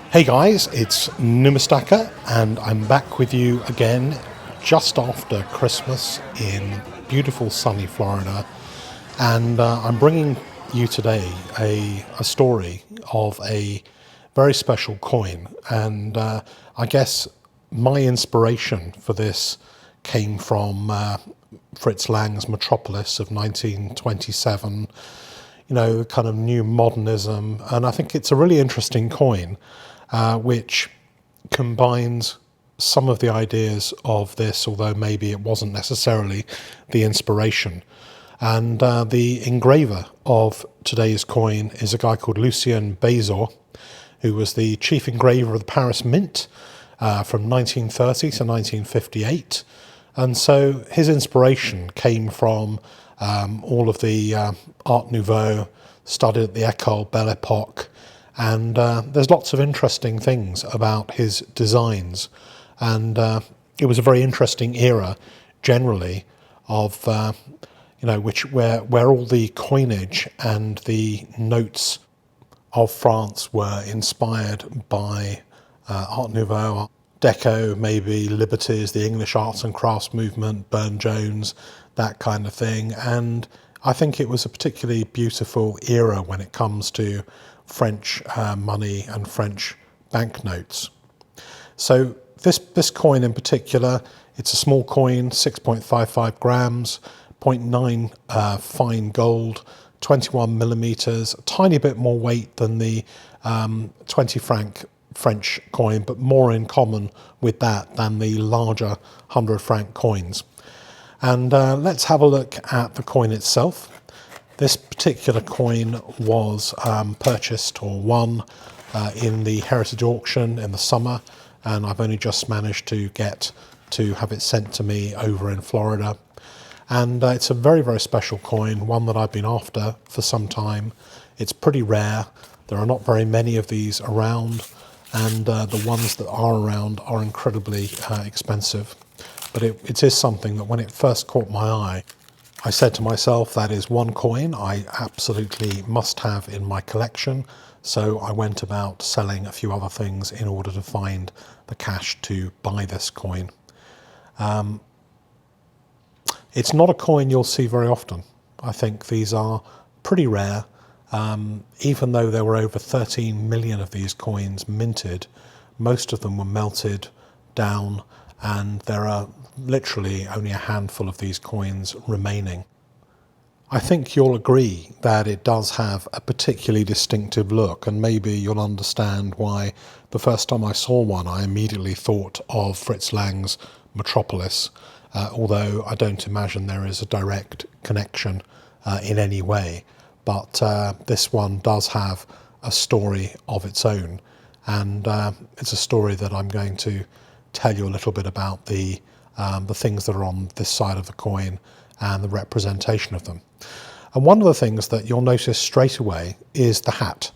Hey guys, it's Numistaka and I'm back with you again just after Christmas in beautiful sunny Florida, and I'm bringing you today a story of a very special coin, and I guess my inspiration for this came from Fritz Lang's Metropolis of 1927, kind of new modernism. And I think it's a really interesting coin, which combines some of the ideas of this, although maybe it wasn't necessarily the inspiration. And the engraver of today's coin is a guy called Lucien Basel, who was the chief engraver of the Paris Mint from 1930 to 1958. And so his inspiration came from all of the Art Nouveau, studied at the École Belle Époque, and there's lots of interesting things about his designs. And it was a very interesting era, generally, of where all the coinage and the notes of France were inspired by Art Nouveau, Deco, maybe Liberties, the English arts and crafts movement, Burne-Jones, that kind of thing. And I think it was a particularly beautiful era when it comes to French money and French banknotes. So this coin in particular, it's a small coin, 6.55 grams, zero point 0.9 fine gold, 21 millimeters, a tiny bit more weight than the 20 franc French coin, but more in common with that than the larger 100 franc coins. And let's have a look at the coin itself. This particular coin was purchased or won in the Heritage Auction in the summer, and I've only just managed to get to have it sent to me over in Florida. And it's a very, very special coin, one that I've been after for some time. It's pretty rare. There are not very many of these around, and the ones that are around are incredibly expensive. But it is something that when it first caught my eye, I said to myself, that is one coin I absolutely must have in my collection. So I went about selling a few other things in order to find the cash to buy this coin. It's not a coin you'll see very often. I think these are pretty rare. Even though there were over 13 million of these coins minted, most of them were melted down, and there are literally only a handful of these coins remaining. I think you'll agree that it does have a particularly distinctive look, and maybe you'll understand why the first time I saw one I immediately thought of Fritz Lang's Metropolis, although I don't imagine there is a direct connection in any way. But this one does have a story of its own, and it's a story that I'm going to tell you a little bit about the things that are on this side of the coin and the representation of them. And one of the things that you'll notice straight away is the hat.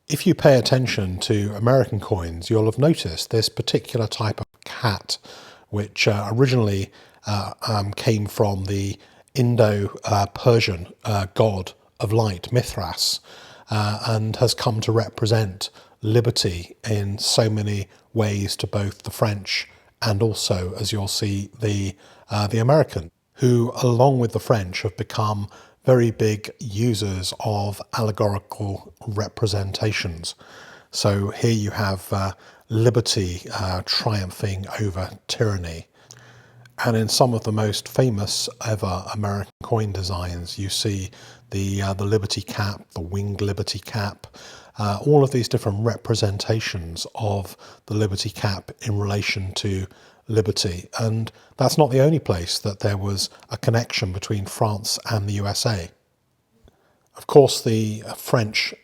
If you pay attention to American coins, you'll have noticed this particular type of hat, which originally came from the indo-persian god of light, Mithras, and has come to represent liberty in so many ways to both the French and also, as you'll see, the American, who, along with the French, have become very big users of allegorical representations. So here you have liberty triumphing over tyranny. And in some of the most famous ever American coin designs, you see the Liberty Cap, the winged Liberty Cap, all of these different representations of the Liberty Cap in relation to liberty. And that's not the only place that there was a connection between France and the USA. Of course, the French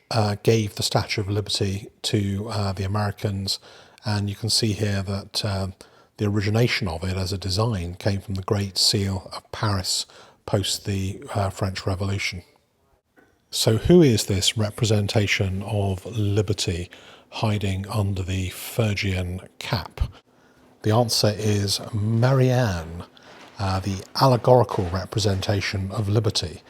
gave the Statue of Liberty to the Americans, and you can see here that the origination of it as a design came from the Great Seal of Paris post the French Revolution. So who is this representation of liberty hiding under the Phyrgian cap? The answer is Marianne, the allegorical representation of liberty.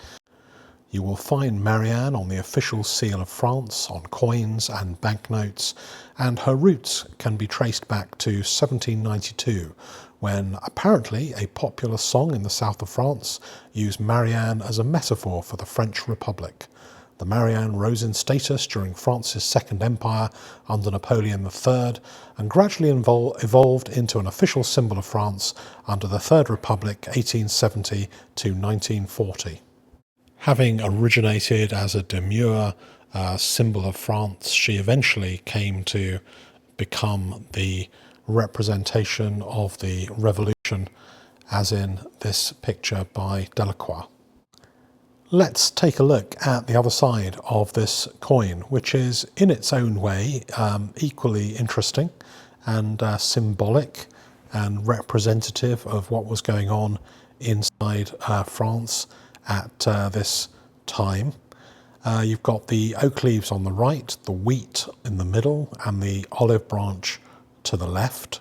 you will find Marianne on the official seal of France on coins and banknotes, and her roots can be traced back to 1792, when apparently a popular song in the south of France used Marianne as a metaphor for the French Republic. The Marianne rose in status during France's Second Empire under Napoleon III and gradually evolved into an official symbol of France under the Third Republic 1870 to 1940. Having originated as a demure symbol of France, she eventually came to become the representation of the revolution, as in this picture by Delacroix. Let's take a look at the other side of this coin, which is in its own way equally interesting and symbolic and representative of what was going on inside France at this time. You've got the oak leaves on the right, the wheat in the middle, and the olive branch to the left.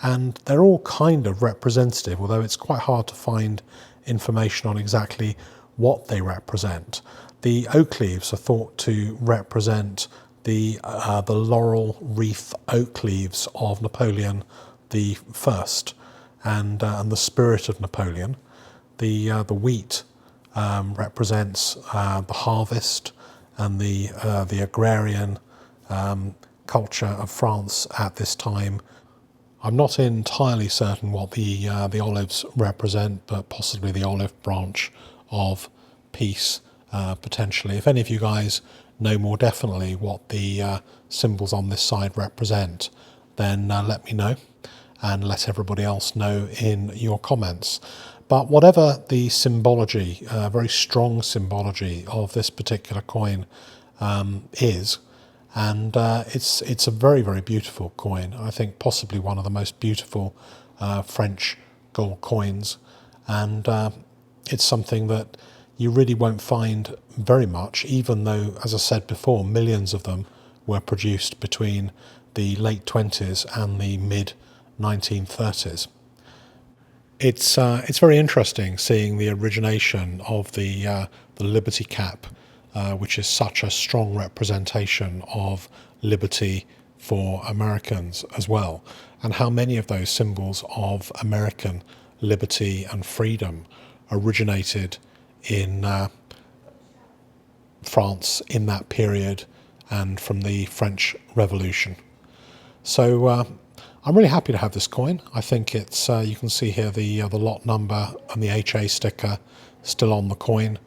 And they're all kind of representative, although it's quite hard to find information on exactly what they represent. The oak leaves are thought to represent the laurel wreath oak leaves of Napoleon the First, and the spirit of Napoleon. The wheat represents the harvest and the agrarian culture of France at this time. I'm not entirely certain what the olives represent, but possibly the olive branch of peace, potentially. If any of you guys know more definitely what the symbols on this side represent, then let me know and let everybody else know in your comments. But whatever the symbology, very strong symbology of this particular coin is, and it's a very, very beautiful coin. I think possibly one of the most beautiful French gold coins, and it's something that you really won't find very much, even though, as I said before, millions of them were produced between the late 20s and the mid 1930s. It's very interesting seeing the origination of the Liberty cap, which is such a strong representation of liberty for Americans as well, and how many of those symbols of American liberty and freedom originated in France in that period and from the French Revolution. So I'm really happy to have this coin. I think it's you can see here the lot number and the HA sticker still on the coin.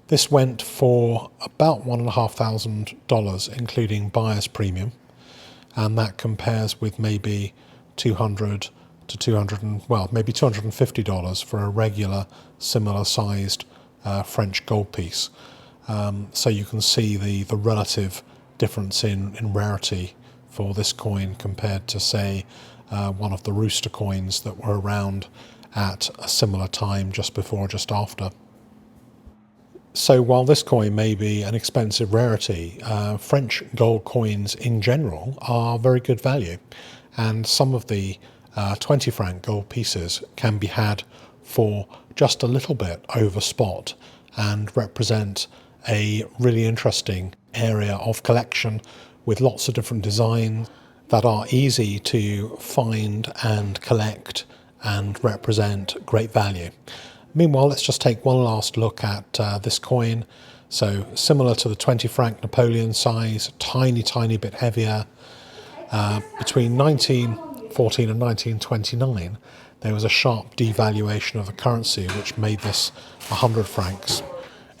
This went for about $1,500, including buyer's premium, and that compares with maybe $200 to maybe $250 for a regular similar sized French gold piece. So you can see the relative difference in rarity for this coin compared to, say, one of the rooster coins that were around at a similar time, just before or just after. So while this coin may be an expensive rarity, French gold coins in general are very good value, and some of the 20 franc gold pieces can be had for just a little bit over spot and represent a really interesting area of collection with lots of different designs that are easy to find and collect and represent great value. Meanwhile, let's just take one last look at this coin. So similar to the 20 franc Napoleon size, tiny bit heavier. Between 1914 and 1929, there was a sharp devaluation of the currency, which made this 100 francs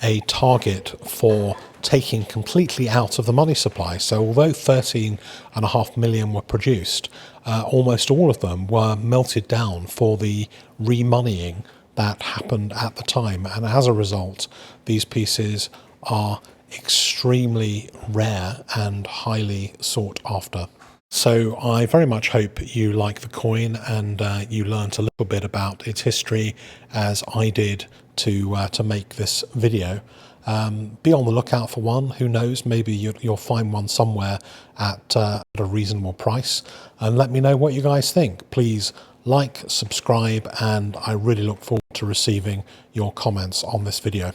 a target for taking completely out of the money supply. So although 13.5 million were produced, almost all of them were melted down for the remoneying that happened at the time, and as a result these pieces are extremely rare and highly sought after. So I very much hope you like the coin and you learnt a little bit about its history, as I did to make this video. Be on the lookout for one. Who knows, maybe you'll find one somewhere at a reasonable price, and let me know what you guys think. Please like, subscribe, and I really look forward to receiving your comments on this video.